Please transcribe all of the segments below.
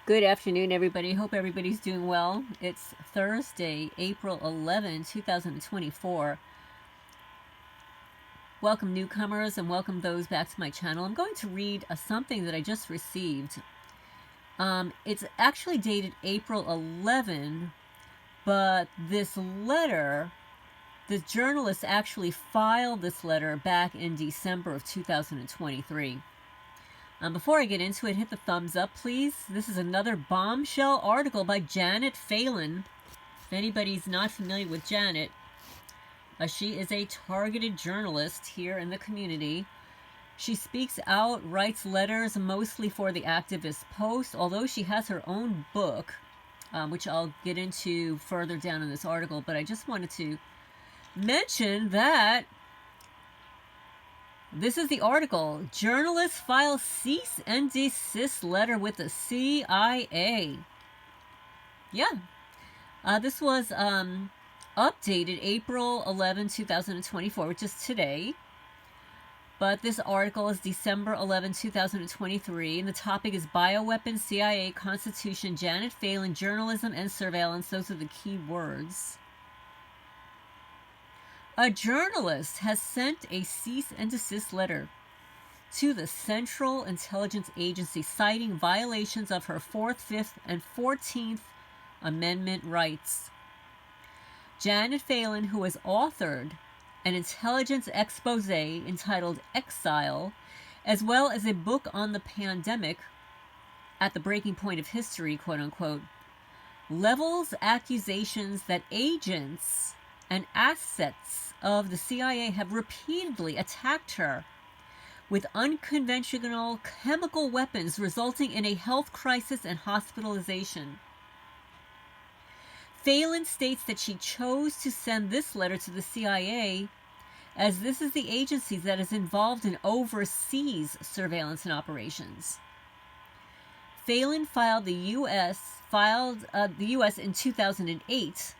Good afternoon, everybody. Hope everybody's doing well. It's Thursday, April 11, 2024. Welcome newcomers and welcome those back to my channel. I'm going to read something that I just received. It's actually dated April 11, but this letter, the journalist actually filed this letter back in December of 2023. Before I get into it, hit the thumbs up, please. This is another bombshell article by Janet Phelan. If anybody's not familiar with Janet, she is a targeted journalist here in the community. She speaks out, writes letters mostly for the activist post, although she has her own book, which I'll get into further down in this article. But I just wanted to mention that this is the article. Journalists file cease and desist letter with the CIA. Yeah. This was updated April 11, 2024, which is today. But this article is December 11, 2023, and the topic is Bioweapons, CIA, Constitution, Janet Phelan, Journalism, and Surveillance. Those are the key words. A journalist has sent a cease and desist letter to the Central Intelligence Agency citing violations of her 4th, 5th, and 14th Amendment rights. Janet Phelan, who has authored an intelligence expose entitled EXILE, as well as a book on the pandemic, At the Breaking Point of History, quote unquote, levels accusations that agents and assets of the CIA have repeatedly attacked her with unconventional chemical weapons, resulting in a health crisis and hospitalization. Phelan states that she chose to send this letter to the CIA as this is the agency that is involved in overseas surveillance and operations. Phelan filed the U.S. in 2008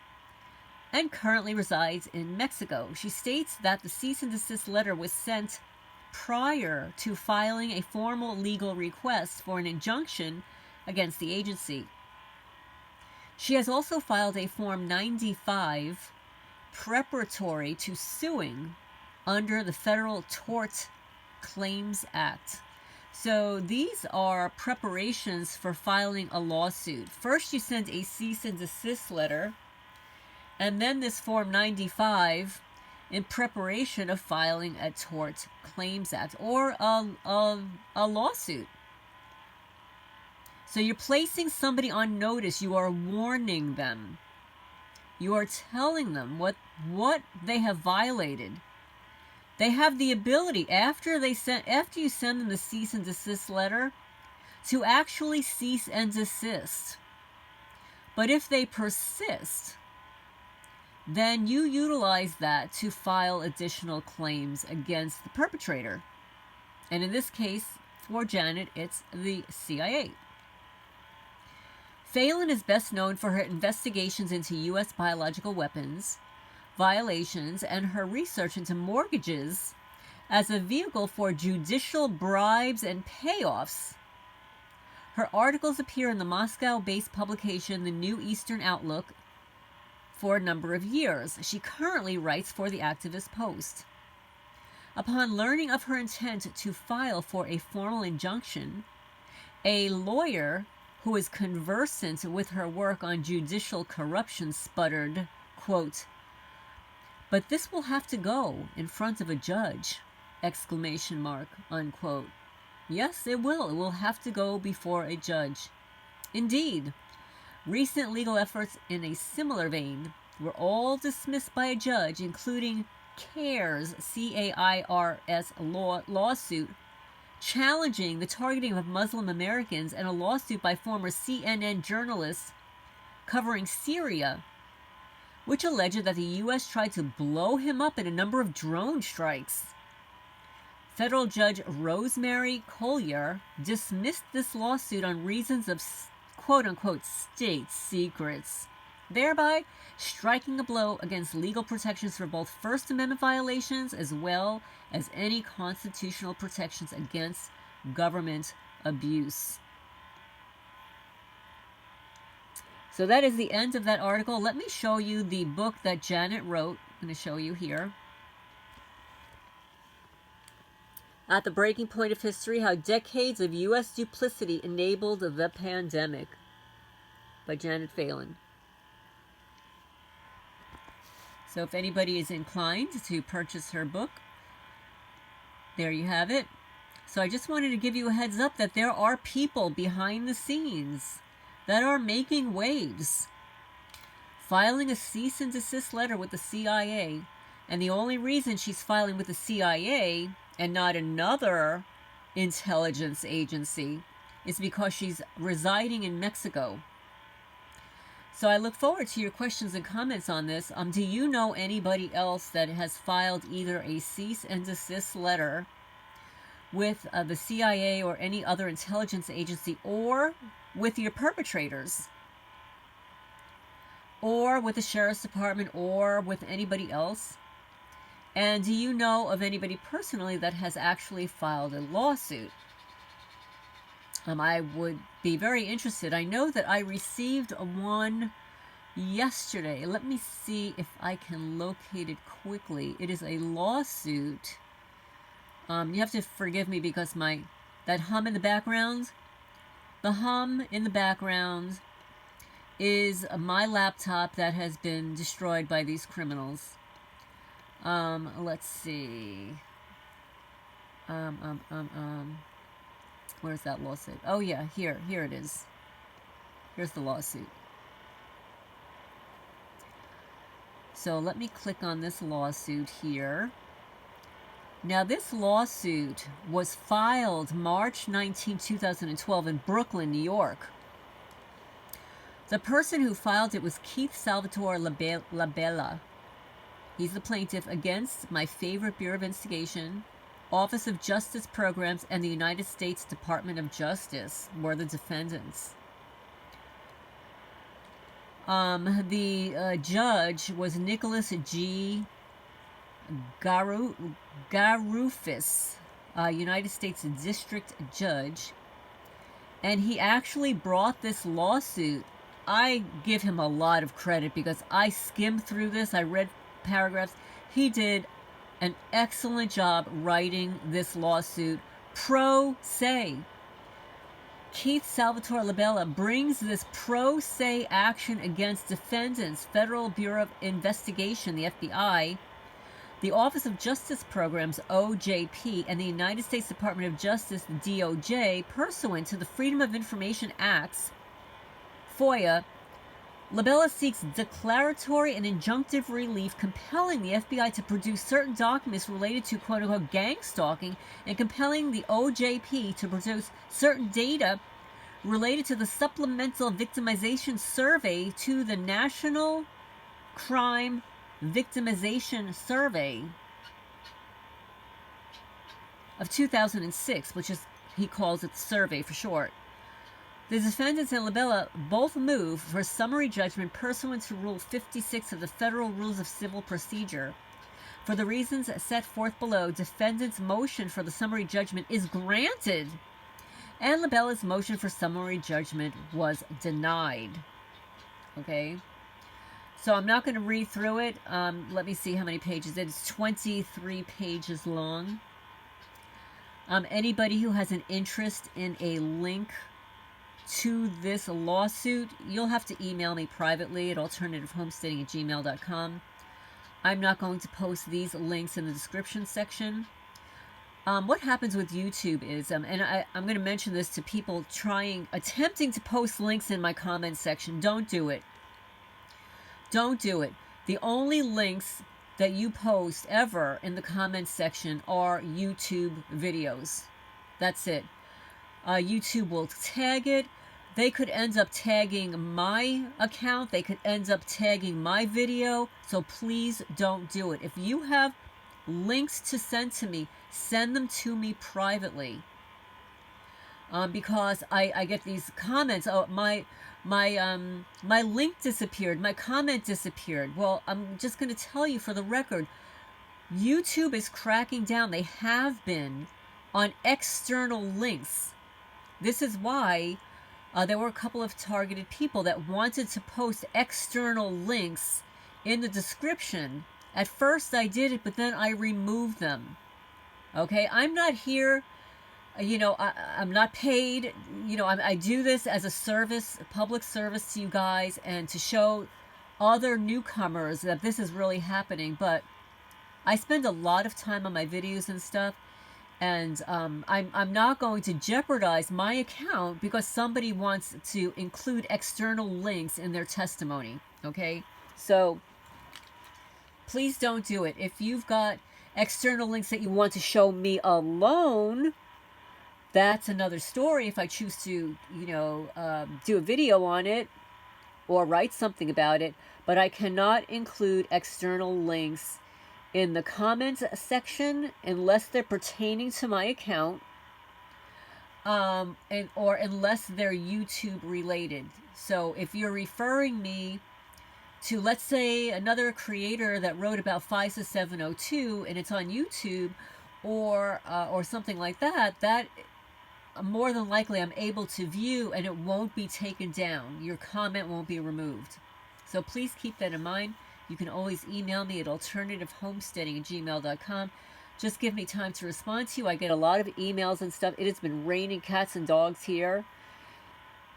and currently resides in Mexico. She states that the cease and desist letter was sent prior to filing a formal legal request for an injunction against the agency. She has also filed a Form 95 preparatory to suing under the Federal Tort Claims Act. So these are preparations for filing a lawsuit. First, you send a cease and desist letter, and then this Form 95 in preparation of filing a Tort Claims Act or a lawsuit. So you're placing somebody on notice. You are warning them. You are telling them what they have violated. They have the ability, after you send them the cease and desist letter, to actually cease and desist. But if they persist, then you utilize that to file additional claims against the perpetrator. And in this case, for Janet, it's the CIA. Phelan is best known for her investigations into U.S. biological weapons violations and her research into mortgages as a vehicle for judicial bribes and payoffs. Her articles appear in the Moscow-based publication The New Eastern Outlook for a number of years. She currently writes for the Activist Post. Upon learning of her intent to file for a formal injunction, a lawyer who is conversant with her work on judicial corruption sputtered, quote, "But this will have to go in front of a judge, exclamation mark, unquote. Yes, it will. It will have to go before a judge. Indeed, recent legal efforts in a similar vein were all dismissed by a judge, including CAIR's, C-A-I-R-S, lawsuit challenging the targeting of Muslim Americans and a lawsuit by former CNN journalists covering Syria, which alleged that the U.S. tried to blow him up in a number of drone strikes. Federal Judge Rosemary Collyer dismissed this lawsuit on reasons of quote-unquote state secrets, thereby striking a blow against legal protections for both First Amendment violations as well as any constitutional protections against government abuse. So that is the end of that article. Let me show you the book that Janet wrote. I'm going to show you here. At the Breaking Point of History, How Decades of U.S. Duplicity Enabled the Pandemic by Janet Phelan. So if anybody is inclined to purchase her book, there you have it. So I just wanted to give you a heads up that there are people behind the scenes that are making waves, filing a cease and desist letter with the CIA. And the only reason she's filing with the CIA and not another intelligence agency is because she's residing in Mexico. So I look forward to your questions and comments on this. Do you know anybody else that has filed either a cease and desist letter with the CIA or any other intelligence agency, or with your perpetrators, or with the Sheriff's Department, or with anybody else? And do you know of anybody personally that has actually filed a lawsuit? I would be very interested. I know that I received one yesterday. Let me see if I can locate it quickly. It is a lawsuit. You have to forgive me because that hum in the background, the hum in the background is my laptop that has been destroyed by these criminals. Let's see. Where's that lawsuit? Oh yeah, here it is. Here's the lawsuit. So let me click on this lawsuit here. Now this lawsuit was filed March 19, 2012 in Brooklyn, New York. The person who filed it was Keith Salvatore Labella. He's the plaintiff against my favorite Bureau of Investigation, Office of Justice Programs, and the United States Department of Justice were the defendants. The judge was Nicholas G. Garufis, United States District Judge, and he actually brought this lawsuit. I give him a lot of credit because I skimmed through this. I read paragraphs. He did an excellent job writing this lawsuit pro se. Keith Salvatore Labella brings this pro se action against defendants, Federal Bureau of Investigation, the FBI, the Office of Justice Programs, OJP, and the United States Department of Justice, DOJ, pursuant to the Freedom of Information Acts, FOIA. Labella seeks declaratory and injunctive relief, compelling the FBI to produce certain documents related to quote-unquote gang stalking, and compelling the OJP to produce certain data related to the Supplemental Victimization Survey to the National Crime Victimization Survey of 2006, which is, he calls it survey for short. The defendants and Labella both move for summary judgment pursuant to Rule 56 of the Federal Rules of Civil Procedure. For the reasons set forth below, defendant's motion for the summary judgment is granted, and Labella's motion for summary judgment was denied. Okay? So I'm not going to read through it. Let me see how many pages. It's 23 pages long. Anybody who has an interest in a link to this lawsuit, you'll have to email me privately at alternativehomesteading@gmail.com. I'm not going to post these links in the description section. What happens with YouTube is, and I'm going to mention this to people attempting to post links in my comment section. Don't do it. Don't do it. The only links that you post ever in the comment section are YouTube videos. That's it. YouTube will tag it. They could end up tagging my account. They could end up tagging my video. So please don't do it. If you have links to send to me, send them to me privately. Because I get these comments. Oh, my link disappeared. My comment disappeared. Well, I'm just going to tell you for the record, YouTube is cracking down. They have been on external links. This is why There were a couple of targeted people that wanted to post external links in the description. At first I did it, but then I removed them. Okay, I'm not here, I'm not paid. I do this as a service, a public service to you guys, and to show other newcomers that this is really happening. But I spend a lot of time on my videos and stuff, and I'm not going to jeopardize my account because somebody wants to include external links in their testimony. Okay, so please don't do it. If you've got external links that you want to show me alone, that's another story. If I choose to, do a video on it or write something about it, but I cannot include external links in the comments section unless they're pertaining to my account, or unless they're YouTube related. So if you're referring me to, let's say, another creator that wrote about FISA 702 and it's on YouTube, or something like that, that more than likely I'm able to view and it won't be taken down. Your comment won't be removed. So please keep that in mind. You can always email me at alternativehomesteading@gmail.com. Just give me time to respond to you. I get a lot of emails and stuff. It has been raining cats and dogs here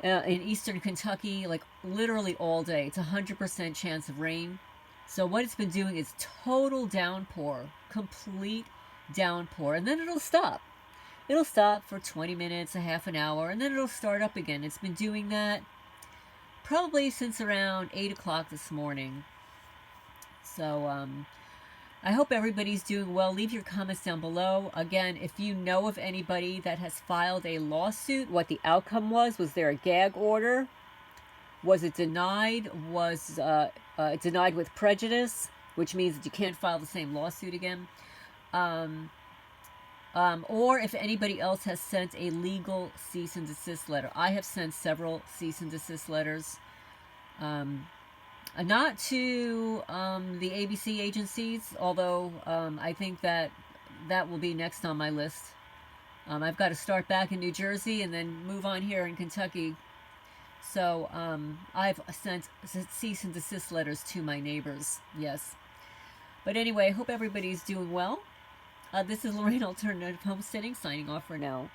in eastern Kentucky, like literally all day. It's 100% chance of rain. So what it's been doing is total downpour, complete downpour, and then it'll stop. It'll stop for 20 minutes, a half an hour, and then it'll start up again. It's been doing that probably since around 8 o'clock this morning. So I hope everybody's doing well. Leave your comments down below. Again, if you know of anybody that has filed a lawsuit, what the outcome was there a gag order? Was it denied? Was it denied with prejudice, which means that you can't file the same lawsuit again? Or if anybody else has sent a legal cease and desist letter. I have sent several cease and desist letters. Not to the ABC agencies, although I think that will be next on my list. I've got to start back in New Jersey and then move on here in Kentucky. So I've sent cease and desist letters to my neighbors, yes. But anyway, I hope everybody's doing well. This is Lorraine, Alternative Homesteading, signing off for now.